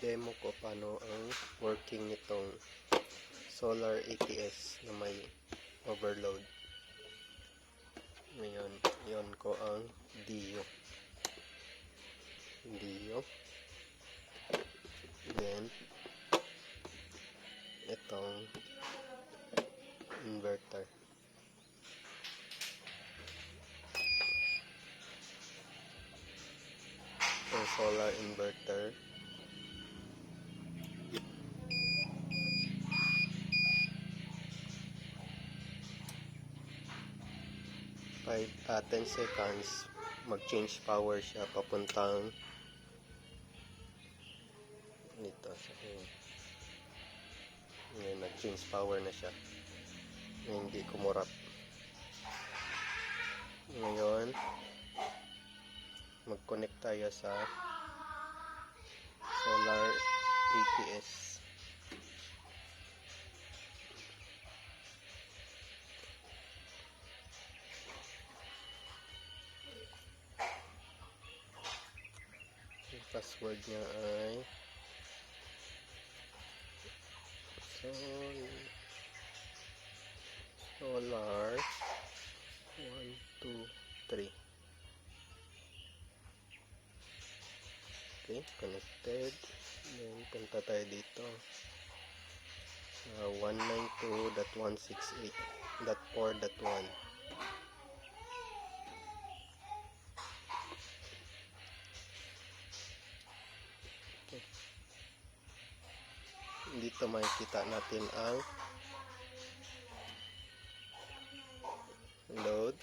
i-demo ko paano ang working nitong solar ATS na may overload. Ngayon, yon ko ang DIO. Then, itong inverter. Itong solar inverter. By 10 seconds, mag-change power siya papuntang dito. Ngayon, nag-change power na siya. Ngayon, hindi kumurap. Ngayon, mag-connect tayo sa solar ATS. Yung password niya ay solar 123. Okay, connected. Then punta tayo dito sa 192.168.4.1. Okay. Dito makikita natin ang load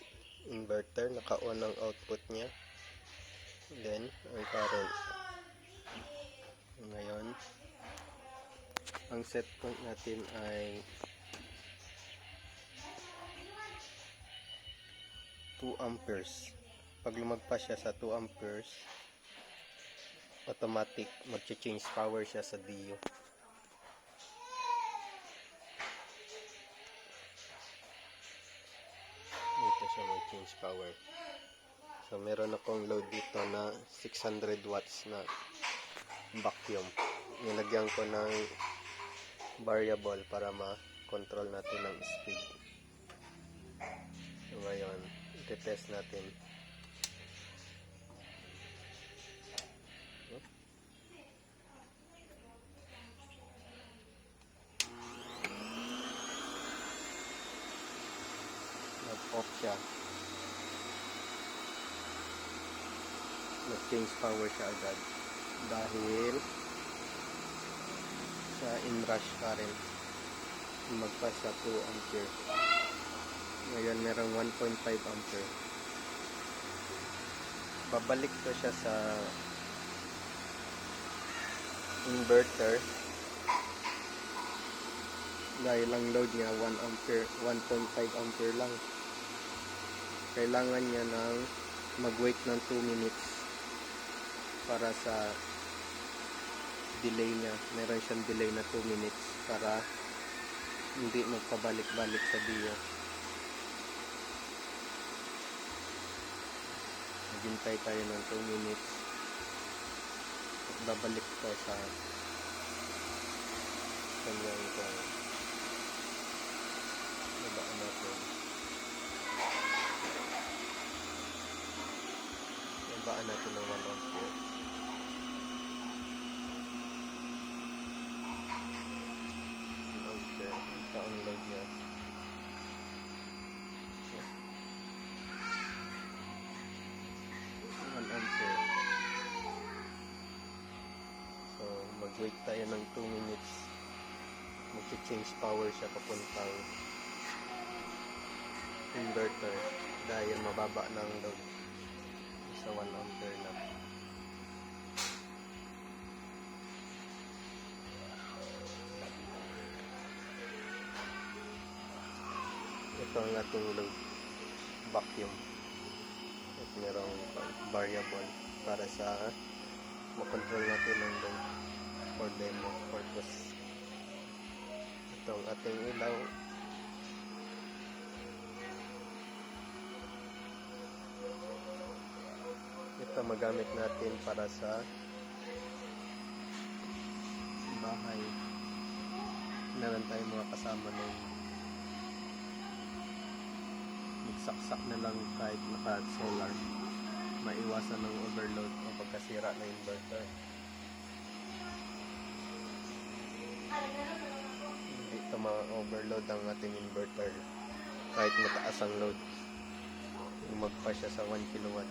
inverter, naka-on ang output niya. Then ang current. Ngayon, ang set point natin ay 2 amperes. Pag lumagpas siya sa 2 amperes, automatic mag-change power siya sa DIO. Dito siya mag-change power. So meron akong load dito na 600 watts na vacuum. Nilagyan ko ng variable para ma-control natin ang speed. So ngayon, i-test natin. Nag-off siya. Nag-change power siya agad dahil sa inrush current, magpas sa 2 ampere. Ngayon merong 1.5 ampere. Babalik ko siya sa inverter dahil ang load niya 1 ampere, 1.5 ampere lang. Kailangan niya ng mag-wait ng 2 minutes para sa delay niya. Meron siyang delay na 2 minutes para hindi magpabalik-balik sa DIO. Maghintay tayo ng 2 minutes at babalik ko sa kanyang itong babaan natin. Babaan natin ng 1 ampere. Ito ang load niya. Okay. 1 ampere. So, mag-wait tayo ng 2 minutes. Mag-change power siya papuntang inverter dahil mababa na ang load sa 1 ampere na. Ito ang ating load vacuum at merong variable para sa makontrol natin ang load for demo purpose. Ito ang ating ilaw. Ito magamit natin para sa bahay. Meron tayong mga kasama nung magsaksak na lang kahit naka-solar. Maiwasan ng overload o pagkasira ng inverter. Hindi ito ma-overload ang ating inverter kahit mataas ang load. Magpa siya sa 1 kilowatt.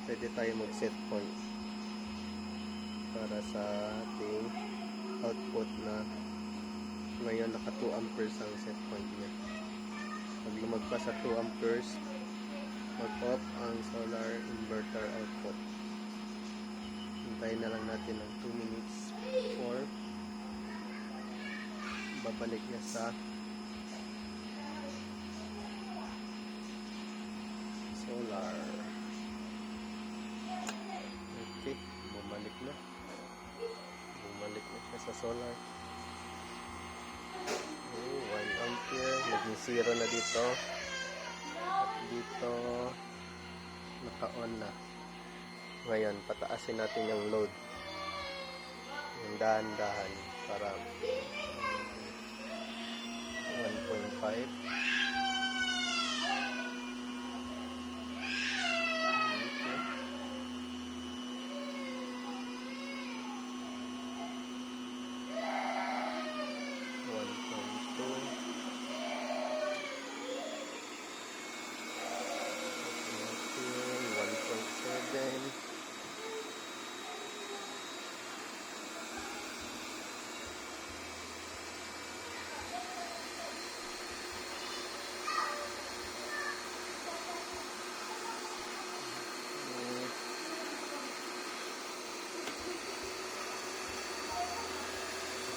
Pwede tayo mag-set point para sa ating output na ngayon naka 2 amperes ang set point niya. Pag lumagpas sa 2 amperes, mag-off ang solar inverter output. Hintayin na lang natin ng 2 minutes or babalik niya sa solar. Okay, bumalik na siya sa solar. 1 ampere, naging 0 na dito at dito naka-on na. Ngayon pataasin natin yung load yung dahan-dahan para 1.5.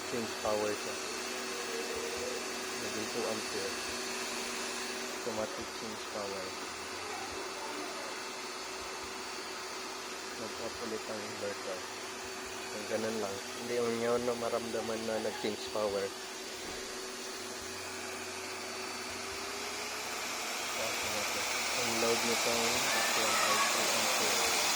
Change power siya. Naging 2 ampere. Automatic change power. Nag-off ulit ang inverter. So, ganun lang. Hindi yung nyo na maramdaman na nag-change power. So, ang load nito ay 2 ampere.